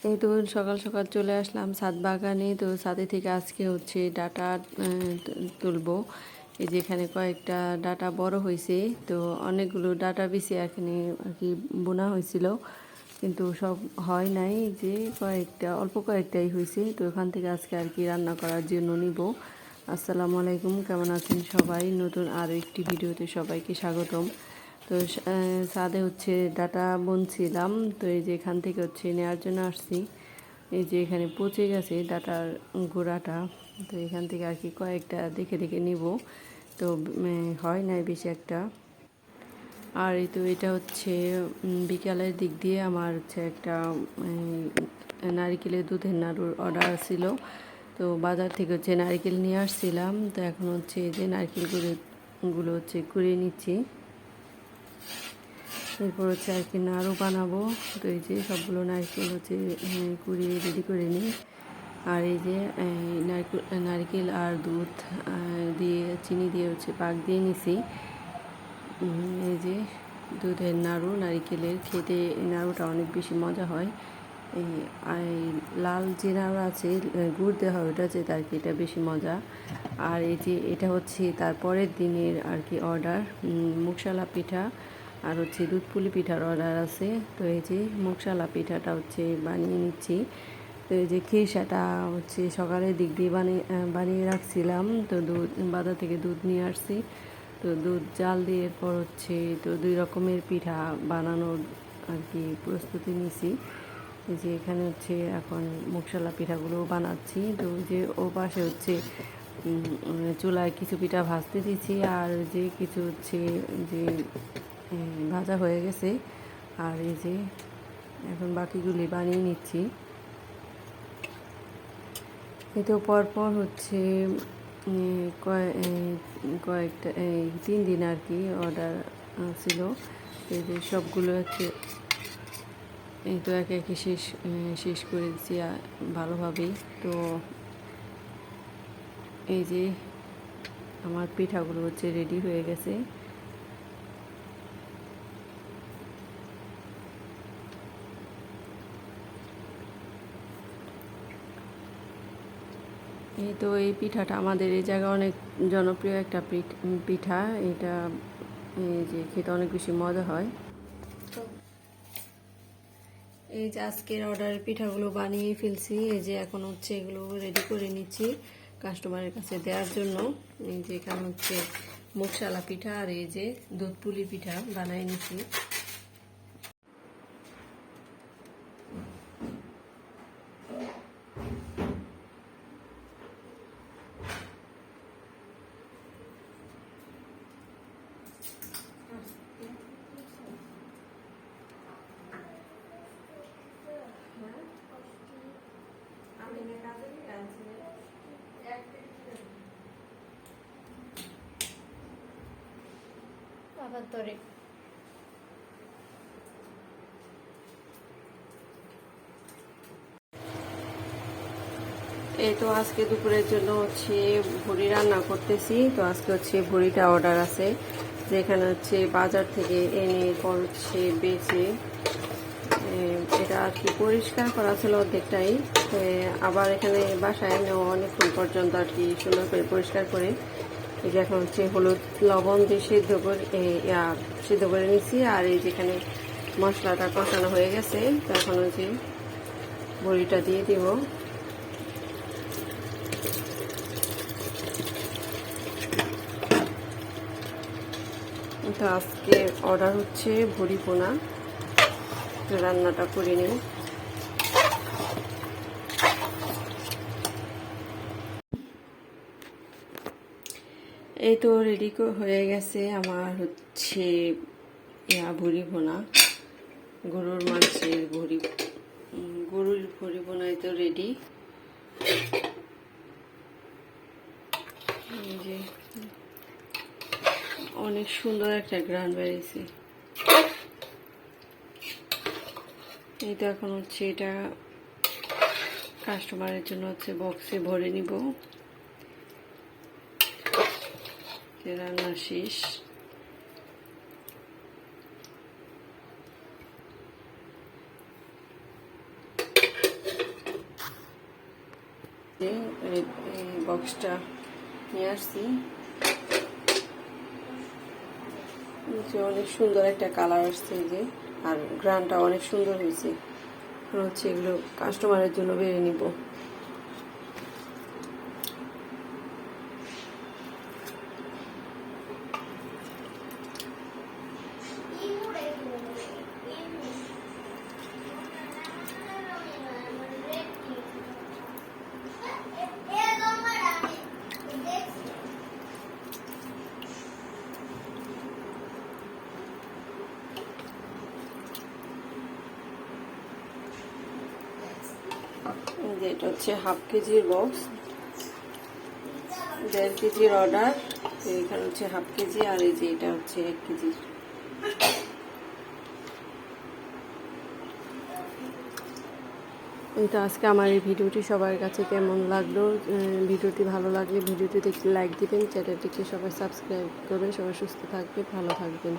এই তো সকাল সকাল চলে আসলাম ছাদ বাগানে। তো ছাদে থেকে আজকে হচ্ছে ডাটা তুলবো। এই যে এখানে কয়েকটা ডাটা বড় হয়েছে, তো অনেকগুলো ডাটা বেশি এখানে আর কি বোনা হয়েছিল, কিন্তু সব হয় নাই। যে কয়েকটা অল্প কয়েকটাই হয়েছে, তো এখান থেকে আজকে আর কি রান্না করার জন্য নিব। আসসালামু আলাইকুম, কেমন আছেন সবাই? নতুন আরও একটি ভিডিওতে সবাইকে স্বাগতম। তো ছাদে হচ্ছে ডাটা বুনছিলাম, তো এই যে এখান থেকে হচ্ছে নেওয়ার জন্য আসছি। এই যে এখানে পচে গেছে ডাটার গোড়াটা, তো এখান থেকে আর কি কয়েকটা দেখে দেখে নিব। তো হয় নাই বেশি একটা। আর এই তো এটা হচ্ছে বিকালের দিক দিয়ে আমার হচ্ছে একটা নারিকেলের দুধের নাড়ুর অর্ডার ছিল। তো বাজার থেকে হচ্ছে নারকেল নিয়ে আসছিলাম। তো এখন হচ্ছে এই যে নারকেলগুলো হচ্ছে কুড়িয়ে নিচ্ছি। এরপর হচ্ছে আর কি নাড়ু বানাবো। তো এই যে সবগুলো নারকেল হচ্ছে কুড়িয়ে রেডি করে নিই। আর এই যে নারকেল আর দুধ দিয়ে চিনি দিয়ে হচ্ছে পাক দিয়ে নিছি। এই যে দুধের নাড়ু, নারিকেলের খেতে এই নাড়ুটা অনেক বেশি মজা হয়। এই লাল যে নাড়ু আছে গুড় দেওয়া হয়, ওটা যেটা আর কি এটা বেশি মজা। আর এই যে এটা হচ্ছে তারপরের দিনের আর কি অর্ডার, মুগশালা পিঠা আর হচ্ছে দুধ পুলি পিঠার অর্ডার আছে। তো এই যে মুগশালা পিঠাটা হচ্ছে বানিয়ে নিচ্ছি। তো এই যে খিরসাটা হচ্ছে সকালের দিক দিয়ে বানিয়ে রাখছিলাম। তো বাজার থেকে দুধ নিয়ে আসছি। তো দুধ জাল দিয়ে এরপর হচ্ছে তো 2 রকমের পিঠা বানানোর আর কি প্রস্তুতি নিছি। এই যে এখানে হচ্ছে এখন মুগশালা পিঠাগুলো বানাচ্ছি। তো যে ও পাশে হচ্ছে চুলায় কিছু পিঠা ভাজতে দিচ্ছি, আর যে কিছু হচ্ছে যে ভাজা হয়ে গেছে। আর এই যে এখন বাকিগুলি বানিয়ে নিচ্ছি। এতে পরপর হচ্ছে কয়েকটা 3 দিন আর কি অর্ডার ছিল। এই যে সবগুলো হচ্ছে এই তো একে একে শেষ করে দিচ্ছি ভালোভাবেই। তো এই যে আমার পিঠাগুলো হচ্ছে রেডি হয়ে গেছে। এই তো এই পিঠাটা আমাদের এই জায়গায় অনেক জনপ্রিয় একটা পিঠা। এটা এই যে খেতে অনেক বেশি মজা হয়। এই যে আজকের অর্ডারের পিঠাগুলো বানিয়ে ফেলছি। এই যে এখন হচ্ছে এগুলো রেডি করে নিচ্ছি কাস্টমারের কাছে দেওয়ার জন্য। এই যে এখানে হচ্ছে মুগশালা পিঠা আর এই যে দুধ পুলি পিঠা বানিয়ে নিচ্ছি। আবার এই তো আজকে দুপুরের জন্য হচ্ছে ভুড়ি রান্না করতেছি। তো আজকে হচ্ছে ভুড়িটা অর্ডার আছে, যেখানে হচ্ছে বাজার থেকে এনে পর হচ্ছে বেচে এটা আর কি পরিষ্কার করা ছিল অর্ধেকটাই। আবার এখানে বাসায় এনেও অনেকক্ষণ পর্যন্ত আর কি সুন্দর করে পরিষ্কার করে এই যে এখন হচ্ছে হলুদ লবণ দিয়ে সিদ্ধ করে নিচ্ছি। আর এই যেখানে মশলাটা কষানো হয়ে গেছে, তো এখন হচ্ছে বড়িটা দিয়ে দিব। তো আজকে অর্ডার হচ্ছে ভুড়ি পোনা, রান্নাটা করে নিই। এই তো রেডি হয়ে গেছে আমার হচ্ছে ভুড়ি ভোনা, গরুর মাংসের গরুর ভুড়ি ভোনাই তো রেডি। এই যে অনেক সুন্দর একটা গ্রান বেরিয়েছে। এই তো এখন হচ্ছে এটা কাস্টমারের জন্য হচ্ছে বক্সে ভরে নিব। রান্না শেষ। এই বক্সটা নিয়ে আসছি। অনেক সুন্দর একটা কালার আসছে এই যে, আর গ্রানটা অনেক সুন্দর হয়েছে। হচ্ছে এগুলো কাস্টমারের জন্য বেড়ে নিব। এটা হচ্ছে 1/2 কেজির বক্স, 1.5 কেজির অর্ডার। এখানে হচ্ছে 1/2 কেজি, আর এই যে এটা হচ্ছে 1 কেজি। তো আজকে আমার এই ভিডিওটি সবার কাছে কেমন লাগলো, ভিডিওটি ভালো লাগলে ভিডিওটিতে একটি লাইক দিবেন, চ্যানেলটিকে সবাই সাবস্ক্রাইব করবেন। সবাই সুস্থ থাকবেন, ভালো থাকবেন।